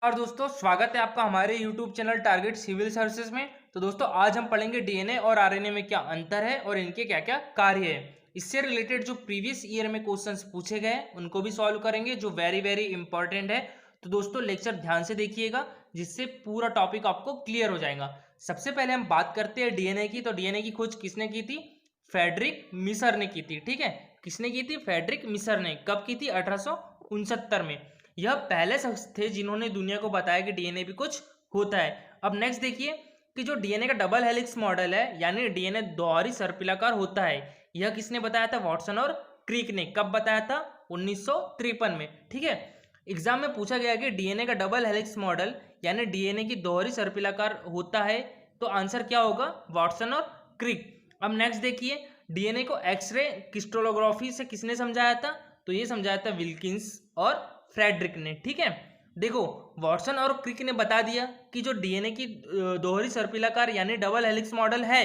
और दोस्तों स्वागत है आपका हमारे YouTube channel target civil services में। तो दोस्तों आज हम पढ़ेंगे डीएनए और आरएनए में क्या अंतर है और इनके क्या क्या कार्य है। इससे रिलेटेड जो प्रीवियस ईयर में क्वेश्चंस पूछे गए उनको भी सॉल्व करेंगे जो वेरी वेरी इंपॉर्टेंट है। तो दोस्तों लेक्चर ध्यान से देखिएगा जिससे पूरा टॉपिक आपको क्लियर हो जाएगा। सबसे पहले हम बात करते हैं डीएनए की। तो डीएनए की खोज किसने की थी? फ्रेडरिक मिसर ने की थी। ठीक है, किसने की थी? फ्रेडरिक मिसर ने। कब की थी? 1869 में। यह पहले शख्स थे जिन्होंने दुनिया को बताया कि डीएनए भी कुछ होता है। अब नेक्स्ट देखिए कि जो डीएनए का डबल हेलिक्स मॉडल है यानी डीएनए दोहरी सर्पिलाकार होता है, यह किसने बताया था? वाटसन और क्रिक ने। कब बताया था? 1953 में। ठीक है, एग्जाम में पूछा गया कि डीएनए का डबल हेलिक्स मॉडल यानी डीएनए की दोहरी सर्पिलाकार होता है, तो आंसर क्या होगा? वाटसन और क्रिक। अब नेक्स्ट देखिए डीएनए को एक्सरे क्रिस्टलोग्राफी से किसने समझाया था? तो ये समझाया था विल्किंस और फ्रेडरिक ने। ठीक है, देखो वाटसन और क्रिक ने बता दिया कि जो डीएनए की दोहरी सर्पिलाकार यानी डबल हेलिक्स मॉडल है,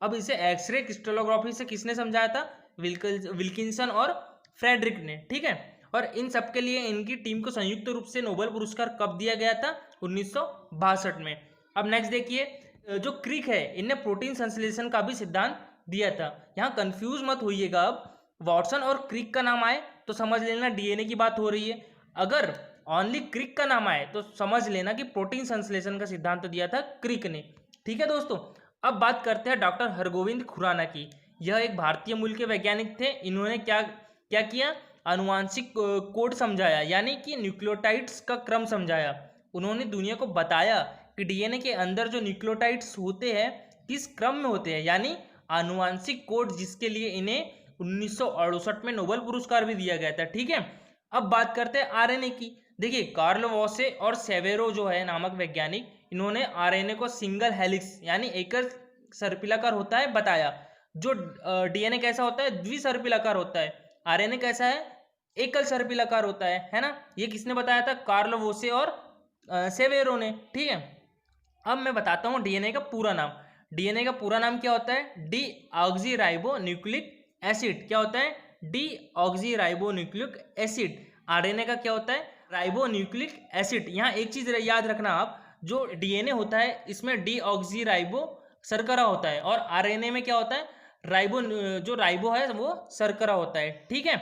अब इसे एक्सरे क्रिस्टलोग्राफी से किसने समझाया था? विल्किंसन और फ्रेडरिक ने। ठीक है, और इन सब के लिए इनकी टीम को संयुक्त रूप से नोबेल पुरस्कार कब दिया गया था? 1962 में। अब नेक्स्ट देखिए जो क्रिक है इनने प्रोटीन संश्लेषण का भी सिद्धांत दिया था। यहाँ कंफ्यूज मत होइएगा, अब वाटसन और क्रिक का नाम आए तो समझ लेना डीएनए की बात हो रही है, अगर ओनली क्रिक का नाम आए तो समझ लेना कि प्रोटीन संश्लेषण का सिद्धांत तो दिया था क्रिक ने। ठीक है दोस्तों, अब बात करते हैं डॉक्टर हरगोविंद खुराना की। यह एक भारतीय मूल के वैज्ञानिक थे। इन्होंने क्या क्या किया? आनुवांशिक कोड समझाया यानी कि न्यूक्लियोटाइड्स का क्रम समझाया। उन्होंने दुनिया को बताया कि डीएनए के अंदर जो न्यूक्लियोटाइड्स होते हैं किस क्रम में होते हैं, यानी आनुवांशिक कोड, जिसके लिए इन्हें 1968 में नोबेल पुरस्कार भी दिया गया था। ठीक है, अब बात करते हैं आरएनए की। देखिए कार्ल वॉसे और सेवेरो जो है नामक वैज्ञानिक, इन्होंने आरएनए को सिंगल हेलिक्स यानी एकल सर्पिलाकार होता है बताया। जो डीएनए कैसा होता है? द्विसर्पिलाकार होता है। आरएनए कैसा है? एकल सर्पिलाकार होता है ना। ये किसने बताया था? कार्ल वोसे और सेवेरो ने। ठीक है, अब मैं बताता हूँ डीएनए का पूरा नाम। डीएनए का पूरा नाम क्या होता है? D oxy ribo nucleic acid. क्या होता है? D oxy ribo nucleic acid. RNA का क्या होता है? Ribo nucleic acid. यहाँ एक चीज याद रखना आप, जो डीएनए होता है इसमें डी ऑक्सी राइबो शर्करा होता है और आरएनए में क्या होता है? राइबो, जो राइबो है वो शर्करा होता है। ठीक है,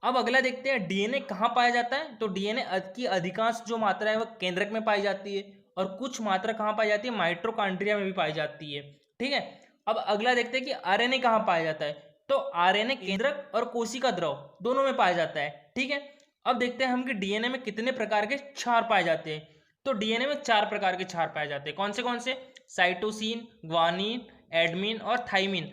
अब अगला देखते हैं डीएनए कहाँ पाया जाता है। तो डीएनए की अधिकांश जो मात्रा है वो केंद्रक में पाई जाती है और कुछ मात्रा कहाँ पाई जाती है? माइटोकॉन्ड्रिया में भी पाई जाती है। ठीक है, अब अगला देखते हैं कि आरएनए कहाँ पाया जाता है। तो आरएनए केंद्रक और कोशिका द्रव दोनों में पाया जाता है। ठीक है, अब देखते हैं हम कि डीएनए में कितने प्रकार के क्षार पाए जाते हैं। तो डीएनए में 4 प्रकार के क्षार पाए जाते हैं। कौन से? साइटोसिन, ग्वानिन, एडमिन और थाइमिन।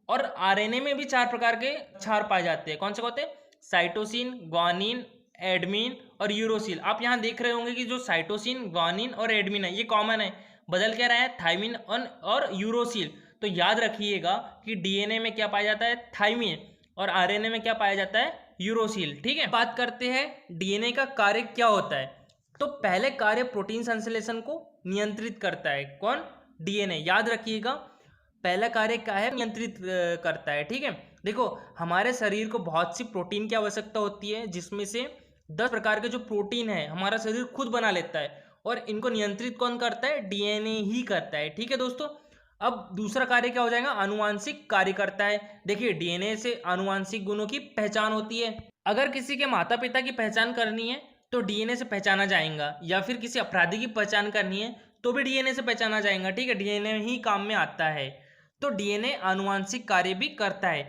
और आरएनए में भी 4 प्रकार के क्षार पाए जाते हैं। कौन से होते हैं? साइटोसिन, ग्वानिन, एडमिन और यूरोसिल। आप यहाँ देख रहे होंगे कि जो साइटोसिन, ग्वानिन और एडमिन है ये कॉमन है, बदल क्या रहा है? थाइमिन और यूरोसिल। तो याद रखिएगा कि डीएनए में क्या पाया जाता है? थाइमिन, और आरएनए में क्या पाया जाता है? यूरोसिल। ठीक है, बात करते हैं डीएनए का कार्य क्या होता है। तो पहले कार्य प्रोटीन संश्लेषण को नियंत्रित करता है। कौन? डीएनए। याद रखिएगा पहला कार्य क्या है? नियंत्रित करता है। ठीक है, देखो हमारे शरीर को बहुत सी प्रोटीन की आवश्यकता होती है, जिसमें से 10 प्रकार के जो प्रोटीन है हमारा शरीर खुद बना लेता है और इनको नियंत्रित कौन करता है? डीएनए ही करता है। ठीक है दोस्तों, अब दूसरा कार्य क्या हो जाएगा? आनुवांशिक कार्य करता है। देखिए डीएनए से आनुवांशिक गुणों की पहचान होती है। अगर किसी के माता पिता की पहचान करनी है तो डीएनए से पहचाना जाएगा, या फिर किसी अपराधी की पहचान करनी है तो भी डीएनए से पहचाना जाएगा। ठीक है, डीएनए ही काम में आता है। तो डीएनए आनुवांशिक कार्य भी करता है।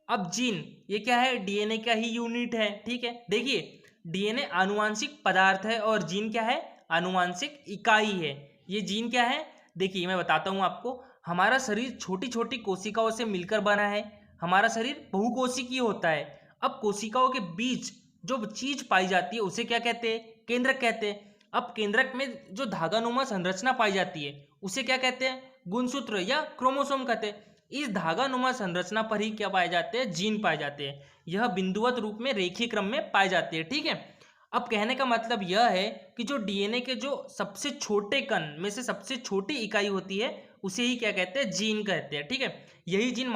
अब जीन, ये क्या है? डीएनए का ही यूनिट है। ठीक है, देखिए डीएनए आनुवांशिक पदार्थ है और जीन क्या है? आनुवांशिक इकाई है। ये जीन क्या है? देखिए मैं बताता हूँ आपको। हमारा शरीर छोटी छोटी कोशिकाओं से मिलकर बना है। हमारा शरीर बहुकोशिकीय होता है। अब कोशिकाओं के बीच जो चीज पाई जाती है उसे क्या कहते हैं? केंद्रक कहते हैं। अब केंद्रक में जो धागानुमा संरचना पाई जाती है उसे क्या कहते हैं? गुणसूत्र या क्रोमोसोम कहते हैं। इस धागानुमा संरचना पर ही क्या पाए जाते हैं? जीन पाए जाते हैं। यह बिंदुवत रूप में रेखीय क्रम में पाए जाते हैं। ठीक है, अब कहने का मतलब यह है कि जो डीएनए के जो सबसे छोटे कण में से सबसे छोटी इकाई होती है उसे ही क्या कहते हैं? जीन कहते हैं। ठीक है, यही जीन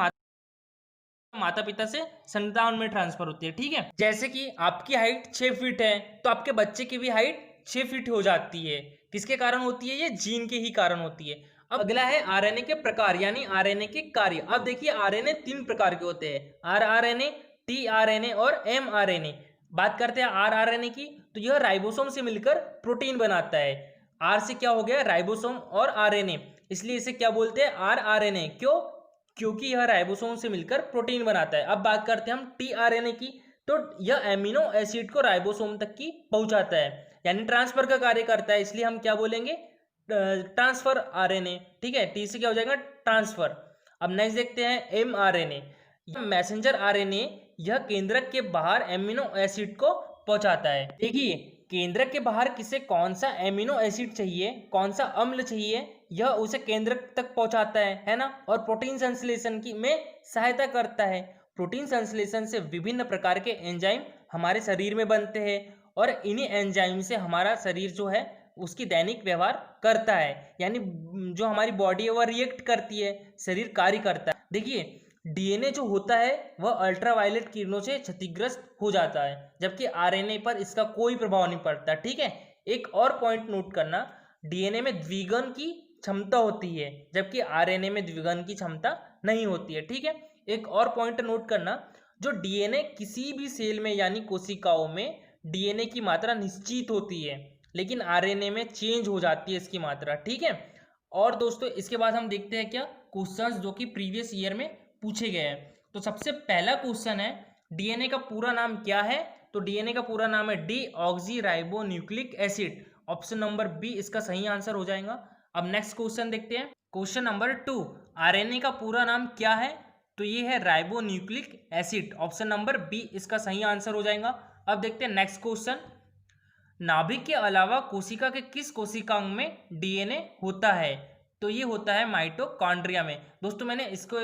माता पिता से संतान में ट्रांसफर होती है। ठीक है, जैसे कि आपकी हाइट 6 फीट है तो आपके बच्चे की भी हाइट शिफ्ट हो जाती है। किसके कारण होती है? ये जीन के ही कारण होती है। अब अगला है आरएनए के प्रकार यानी आरएनए के कार्य। अब देखिए आरएनए 3 प्रकार के होते हैं, आरआरएनए, टीआरएनए और एमआरएनए। बात करते हैं आरआरएनए की, तो यह राइबोसोम से मिलकर प्रोटीन बनाता है। आर से क्या हो गया? राइबोसोम और आरएनए, इसलिए इसे क्या बोलते हैं? आरआरएनए। क्यों? क्योंकि यह राइबोसोम से मिलकर प्रोटीन बनाता है। अब बात करते हैं हम टीआरएनए की, तो यह एमिनो एसिड को राइबोसोम तक की पहुंचाता है यानी ट्रांसफर का कार्य करता है, इसलिए हम क्या बोलेंगे? Transfer RNA. ठीक है, टी से क्या हो जाएगा? ट्रांसफर। अब नेक्स्ट देखते हैं एमआरएनए, मैसेंजर आरएनए। यह केंद्रक के बाहर एमिनो एसिड को पहुंचाता है। देखिए केंद्रक के बाहर किसे कौन सा एमिनो एसिड चाहिए, कौन सा अम्ल चाहिए, यह उसे केंद्रक तक पहुंचाता है ना, और प्रोटीन संश्लेषण की में सहायता करता है। प्रोटीन संश्लेषण से विभिन्न प्रकार के एंजाइम हमारे शरीर में बनते हैं और इन्हीं एंजाइम से हमारा शरीर जो है उसकी दैनिक व्यवहार करता है, यानी जो हमारी बॉडी है वह रिएक्ट करती है, शरीर कार्य करता है। देखिए डीएनए जो होता है वह अल्ट्रावायलेट किरणों से क्षतिग्रस्त हो जाता है, जबकि आरएनए पर इसका कोई प्रभाव नहीं पड़ता। ठीक है, एक और पॉइंट नोट करना, डीएनए में द्विगुण की क्षमता होती है जबकि आरएनए में द्विगुण की क्षमता नहीं होती है। ठीक है, एक और पॉइंट नोट करना, जो डीएनए किसी भी सेल में यानी कोशिकाओं में डीएनए की मात्रा निश्चित होती है, लेकिन आरएनए में चेंज हो जाती है इसकी मात्रा। ठीक है, और दोस्तों इसके बाद हम देखते हैं क्या क्वेश्चंस जो कि प्रीवियस ईयर में पूछे गए हैं। तो सबसे पहला क्वेश्चन है डीएनए का पूरा नाम क्या है? तो डीएनए का पूरा नाम है deoxyribonucleic acid. Option number B इसका सही आंसर हो जाएगा। अब नेक्स्ट क्वेश्चन देखते हैं, क्वेश्चन नंबर 2, आरएनए का पूरा नाम क्या है? तो ये है ribonucleic acid. Option number B इसका सही आंसर हो जाएगा। अब देखते हैं नेक्स्ट क्वेश्चन, नाभिक के अलावा कोशिका के किस कोशिकांग में डीएनए होता है? तो ये होता है माइटोकॉन्ड्रिया में। दोस्तों मैंने इसको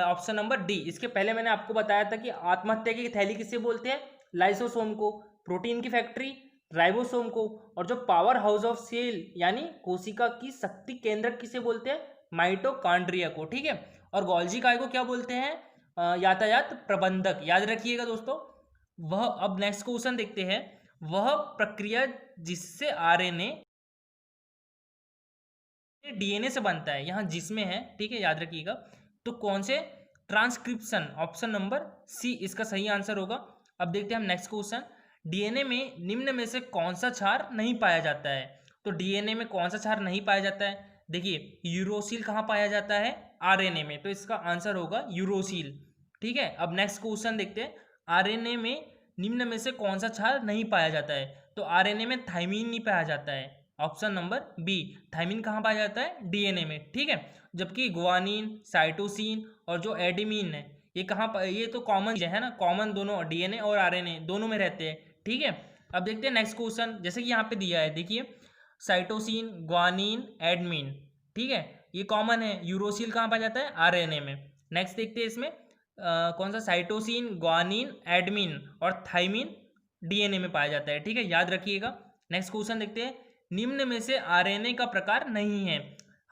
ऑप्शन नंबर डी, इसके पहले मैंने आपको बताया था कि आत्महत्या की थैली किसे बोलते हैं? लाइसोसोम को। प्रोटीन की फैक्ट्री राइबोसोम को। और जो पावर हाउस ऑफ सेल यानी कोशिका की शक्ति केंद्रक किसे बोलते हैं? माइटोकॉन्ड्रिया को। ठीक है, और गोल्जी काय को क्या बोलते हैं? यातायात प्रबंधक। याद रखिएगा दोस्तों वह। अब नेक्स्ट क्वेश्चन देखते हैं, वह प्रक्रिया जिससे आरएनए डीएनए से बनता है, यहां जिसमें है, ठीक है याद रखिएगा, तो कौन से? ट्रांसक्रिप्शन। ऑप्शन नंबर सी इसका सही आंसर होगा। अब देखते हैं हम नेक्स्ट क्वेश्चन, डीएनए में निम्न में से कौन सा क्षार नहीं पाया जाता है? तो डीएनए में कौन सा क्षार नहीं पाया जाता है? देखिए यूरोसिल कहाँ पाया जाता है? आरएनए में, तो इसका आंसर होगा यूरोसिल। ठीक है, अब नेक्स्ट क्वेश्चन देखते हैं, आरएनए में निम्न में से कौन सा क्षार नहीं पाया जाता है? तो आरएनए में थाइमीन नहीं पाया जाता है। ऑप्शन नंबर बी, थाइमीन कहाँ पाया जाता है? डीएनए में। ठीक है, जबकि गुआनिन, साइटोसिन और जो एडेनिन है ये कहाँ पर? ये तो कॉमन है ना, कॉमन दोनों डीएनए और आरएनए दोनों में रहते हैं। ठीक है, अब देखते हैं नेक्स्ट क्वेश्चन, जैसे कि यहाँ पे दिया है, देखिए साइटोसिन, ग्वानिन, एडमिन। ठीक है, ये कॉमन है। यूरोसिल कहाँ पाया जाता है? आरएनए में। नेक्स्ट देखते हैं इसमें कौन सा? साइटोसिन, ग्वानिन, एडमिन और थाइमिन डीएनए में पाया जाता है। ठीक है, याद रखिएगा। नेक्स्ट क्वेश्चन देखते हैं, निम्न में से आरएनए का प्रकार नहीं है।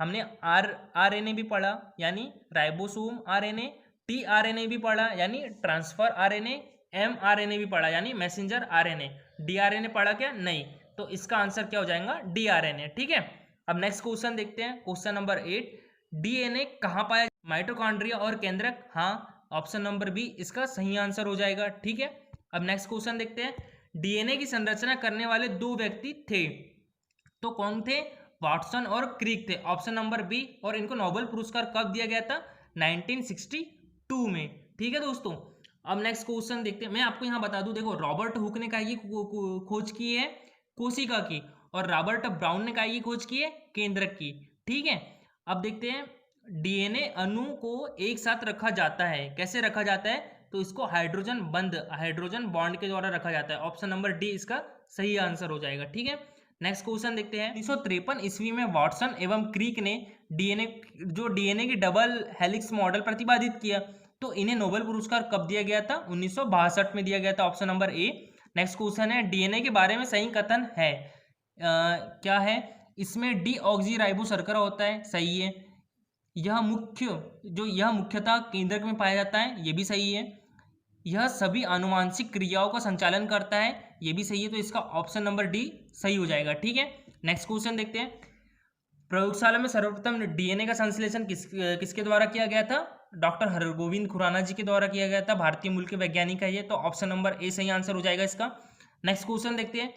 हमने आरएनए भी पढ़ा यानी राइबोसोम आरएनए, टीआरएनए भी पढ़ा यानी ट्रांसफर आरएनए, एमआरएनए भी पढ़ा यानी मैसेंजर आरएनए। डीआरएनए पढ़ा क्या? नहीं। तो इसका आंसर क्या हो जाएगा? डीआरएनए। ठीक है, अब नेक्स्ट क्वेश्चन देखते हैं, क्वेश्चन नंबर 8, डीएनए कहाँ पाया? माइटोकॉन्ड्रिया और केंद्रक। हाँ, ऑप्शन नंबर बी इसका सही आंसर हो जाएगा। ठीक है, अब नेक्स्ट क्वेश्चन देखते हैं, डीएनए की संरचना करने वाले 2 व्यक्ति थे, तो कौन थे? वाटसन और क्रिक थे। Option number B. और इनको नोबेल पुरस्कार कब दिया गया था? 1962 में। ठीक है दोस्तों, अब नेक्स्ट क्वेश्चन देखते हैं। मैं आपको यहाँ बता दूं, देखो रॉबर्ट हुक ने काय की खोज की है? कोशिका की। और रॉबर्ट ब्राउन ने काय की खोज की है? केंद्रक की। ठीक है, अब देखते हैं, डीएनए अणु को एक साथ रखा जाता है, कैसे रखा जाता है? तो इसको हाइड्रोजन बंद, हाइड्रोजन बॉन्ड के द्वारा रखा जाता है। ऑप्शन नंबर डी इसका सही आंसर हो जाएगा। ठीक है, नेक्स्ट क्वेश्चन देखते हैं, 1953 ईस्वी में वाटसन एवं क्रिक ने डीएनए की डबल हेलिक्स मॉडल प्रतिपादित किया, तो इन्हें नोबेल पुरस्कार कब दिया गया था? 1962 में दिया गया था। Option number A. Next question है, डीएनए के बारे में सही कथन है? क्या है? इसमें डीऑक्सीराइबो शर्करा होता है, सही है। यह मुख्यतः केंद्रक में पाया जाता है, ये भी सही है। यह सभी आनुवांशिक क्रियाओं का संचालन करता है। ये भी सही है, तो इसका ऑप्शन नंबर डी सही हो जाएगा। ठीक है, नेक्स्ट क्वेश्चन देखते हैं। प्रयोगशाला में सर्वप्रथम डीएनए का संश्लेषण किसके द्वारा किया गया था? डॉक्टर हरगोविंद खुराना जी के द्वारा किया गया था। भारतीय मूल के वैज्ञानिक है ये, तो ऑप्शन नंबर ए सही आंसर हो जाएगा इसका। नेक्स्ट क्वेश्चन देखते हैं।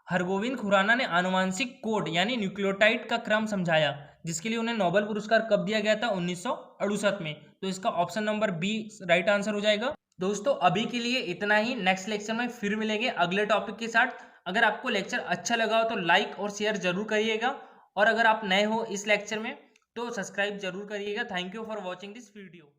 हरगोविंद खुराना ने आनुवांशिक कोड यानी न्यूक्लियोटाइड का क्रम समझाया, जिसके लिए उन्हें नोबेल पुरस्कार कब दिया गया था? 1968 में, तो इसका option number B right answer हो जाएगा। दोस्तों अभी के लिए इतना ही, नेक्स्ट लेक्चर में फिर मिलेंगे अगले टॉपिक के साथ। अगर आपको लेक्चर अच्छा लगा हो तो लाइक और शेयर जरूर करिएगा, और अगर आप नए हो इस लेक्चर में तो सब्सक्राइब जरूर करिएगा। Thank you for watching this video.